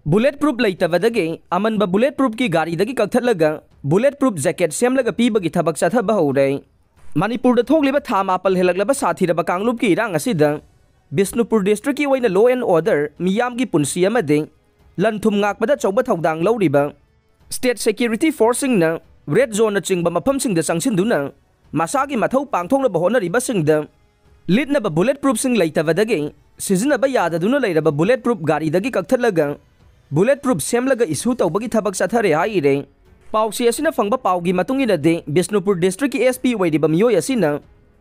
Bullet proof लेतबदगे अमनब bullet proof की गाड़ी दगी कक्थलगा बुलेट प्रूफ जैकेट सेमलगा पीबगी थबक चथब हौरे। मणिपुर थोंगलिबा था मापल हेलगलबा साथीरबा कांगलुप की इरांग असिदा बिष्णुपुर डिस्ट्रिक्ट की ओइना लॉ एंड ऑर्डर मियामगी पुंसी अमदे लनथुम ngakpada चौबा थौदांग लौरिबा स्टेट सिक्योरिटी फोर्सिंगना रेड जोन न चिंगबा मफमसिंगदा संगसिनदुना मसागी मथौ पांगथोंगलबा होनरिबासिंगदा लिडनबा बुलेट प्रूफ सिंग लेतबदगे सिजनबा याददुना लेरबा बुलेट प्रूफ गाड़ी दगी कक्थलगा बुलेट प्रूफ सेमलगा इशू तौबगी थबक चथरे हाइरे। पाउसी असिना फंगबा पाउगी मतुंगिनदे बिष्णुपुर डिस्ट्रिक्ट की एसपी ओइरिबा मियोय असिना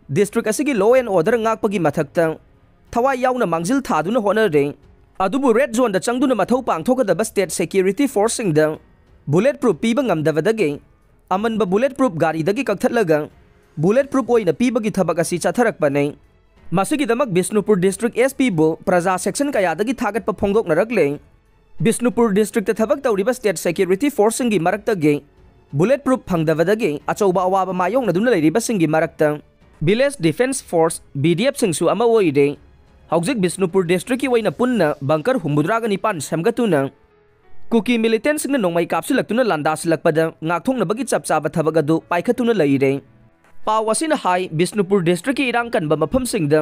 डिस्ट्रिक्ट असिगी लॉ एंड ऑर्डर ngakpagi मथक्ता थवाई याउना मांगजिल थादुना होनरे। अदुबु रेड जोन दा चंगदुना मथौ पांगथोकदबा स्टेट सिक्योरिटी फोर्सिंगदा बुलेट प्रूफ पीबा ngamdabadage अमनबा बुलेट प्रूफ गाड़ी दगी कक्थलगा बुलेट प्रूफ ओइना पीबगी थबक असि चथरकपने। मसिगिदमक बिष्णुपुर डिस्ट्रिक्ट एसपी बु प्रजा सेक्शन कयादगी थागतपा फोंगदोकनरकले। बिष्णुपुर डिस्ट्रिक्ट थबक तौरिबा स्टेट सिक्योरिटी फोर्सिंग की मरक्तगे बुलेट प्रूफ फंगदबदगे अचौबा अवाबा मायोंगनदुना लेरिबासिंगी मरक्ता विलेज डिफेंस फोर्स बीडीएफ सिंगसु अमा ओइरे। हौजिक बिष्णुपुर डिस्ट्रिक्ट की ओइना पुन्ना बंकर हुमुद्रागा निपान सेमगतुना कुकी मिलिटेंट सिंगना नोंमै कापसिलक्तुना लांदासिलक्पदा ngakthongnabagi चपचाबा थबक अदु पाइखतुना लेइरे। पाव असिना हाई बिष्णुपुर डिस्ट्रिक्ट की इरांग कनबा मफमसिंगदा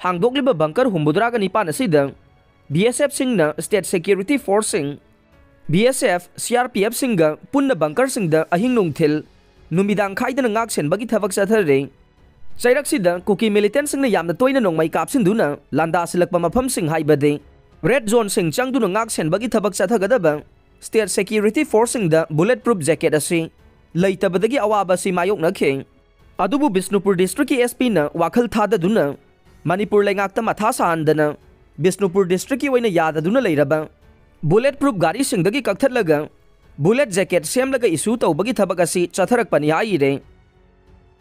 हांगदोकलिबा बंकर हुमुद्रागा निपान असिदा बीएसएफ सिंगना स्टेट सिक्योरिटी फोर्सिंग बीएसएफ सीआरपीएफ सिंगा पुन्ना बंकर सिंगदा अहिंग नुंगथिल नुमिदांग खाइदना ngak senbagi थबक चथरे। चैरक्सिदा कुकी मिलिटेंट सिंगना यामना तोइना नोंमै कापसिंदुना लांदासिलक्पा मफमसिंग हाइबदे रेड जोन सिंग चंगदुना ngak senbagi थबक चथगदबा स्टेट सिक्योरिटी फोर्सिंगदा बुलेट प्रूफ जैकेट असि लेतबदगी अवाबा सि मायोकनखे। अदुबु बिष्णुपुर डिस्ट्रिक्ट की एसपी ना वाखल थाददुना मणिपुर लेंगाक्ता मथा साहंदना बिष्णुपुर डिस्ट्रिक्ट की ओइना याददुना लेरबा बुलेट प्रूफ गाड़ी सिंगदगी कक्थलगा बुलेट जैकेट सेमलगा इशू तौबगी थबक असि चथरकपनि हाइरे।